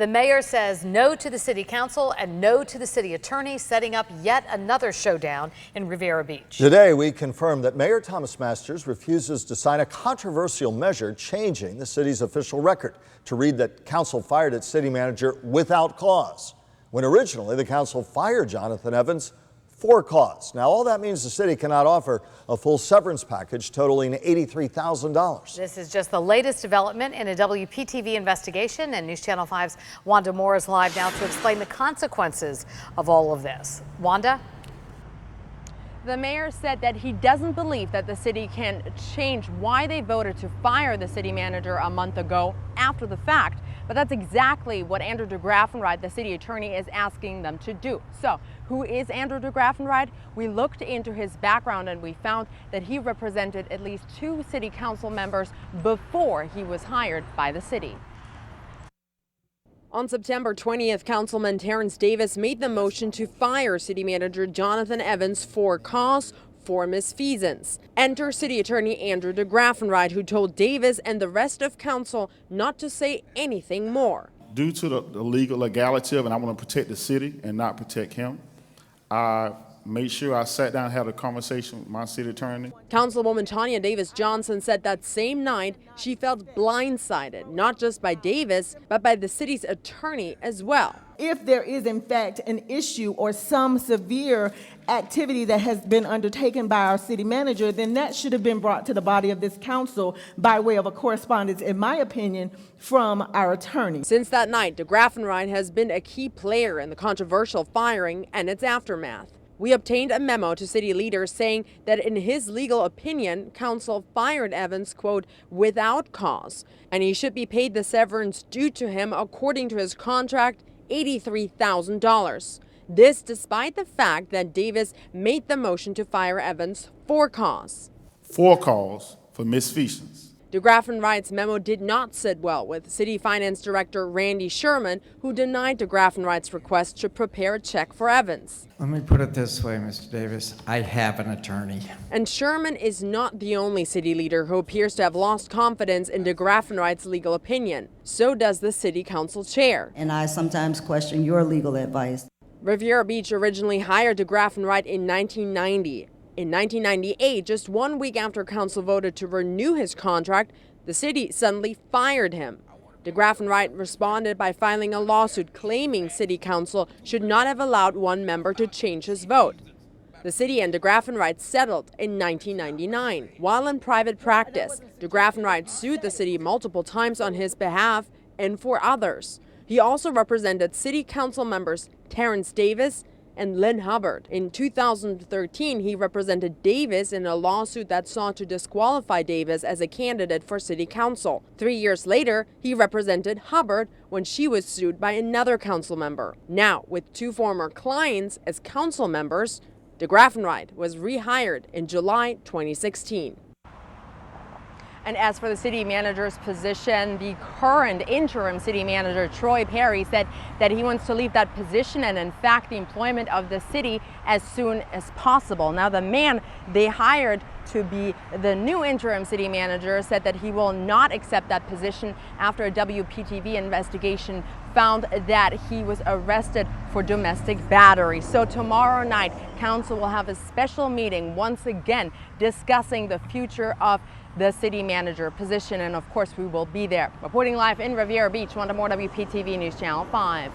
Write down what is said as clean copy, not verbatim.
The mayor says no to the city council and no to the city attorney, setting up yet another showdown in Riviera Beach. Today, we confirm that Mayor Thomas Masters refuses to sign a controversial measure changing the city's official record to read that council fired its city manager without cause, when originally the council fired Jonathan Evans for cause. Now, all that means the city cannot offer a full severance package totaling $83,000. This is just the latest development in a WPTV investigation, and News Channel 5's Wanda Moore is live now to explain the consequences of all of this. Wanda? The mayor said that he doesn't believe that the city can change why they voted to fire the city manager a month ago after the fact. But that's exactly what Andrew DeGraffenreid, the city attorney, is asking them to do. So, who is Andrew DeGraffenreid? We looked into his background and we found that he represented at least 2 city council members before he was hired by the city. On September 20th, Councilman Terrence Davis made the motion to fire city manager Jonathan Evans for cause for misfeasance. Enter city attorney Andrew DeGraffenreid, who told Davis and the rest of council not to say anything more. Due to the legality of it, and I want to protect the city and not protect him, I made sure I sat down and had a conversation with my city attorney. Councilwoman Tanya Davis Johnson said that same night she felt blindsided, not just by Davis, but by the city's attorney as well. If there is in fact an issue or some severe activity that has been undertaken by our city manager, then that should have been brought to the body of this council by way of a correspondence, in my opinion, from our attorney. Since that night, DeGraffenreid has been a key player in the controversial firing and its aftermath. We obtained a memo to city leaders saying that in his legal opinion, council fired Evans, quote, without cause, and he should be paid the severance due to him according to his contract, $83,000. This despite the fact that Davis made the motion to fire Evans for cause. For cause for misfeasance. DeGraffenreid's memo did not sit well with City Finance Director Randy Sherman, who denied DeGraffenreid's request to prepare a check for Evans. Let me put it this way, Mr. Davis. I have an attorney. And Sherman is not the only city leader who appears to have lost confidence in DeGraffenreid's legal opinion. So does the city council chair. And I sometimes question your legal advice. Riviera Beach originally hired DeGraffenreid in 1990. In 1998, just 1 week after council voted to renew his contract, the city suddenly fired him. DeGraffenreid responded by filing a lawsuit claiming city council should not have allowed one member to change his vote. The city and DeGraffenreid settled in 1999. While in private practice, DeGraffenreid sued the city multiple times on his behalf and for others. He also represented city council members Terrence Davis and Lynn Hubbard. In 2013, he represented Davis in a lawsuit that sought to disqualify Davis as a candidate for city council. 3 years later, he represented Hubbard when she was sued by another council member. Now, with 2 former clients as council members, DeGraffenreid was rehired in July 2016. And as for the city manager's position, the current interim city manager, Troy Perry, said that he wants to leave that position and, in fact, the employment of the city as soon as possible. Now, the man they hired to be the new interim city manager said that he will not accept that position after a WPTV investigation found that he was arrested for domestic battery. So tomorrow night, council will have a special meeting once again discussing the future of the city manager position, and of course we will be there. Reporting live in Riviera Beach, Wanda Moore, WPTV News Channel 5.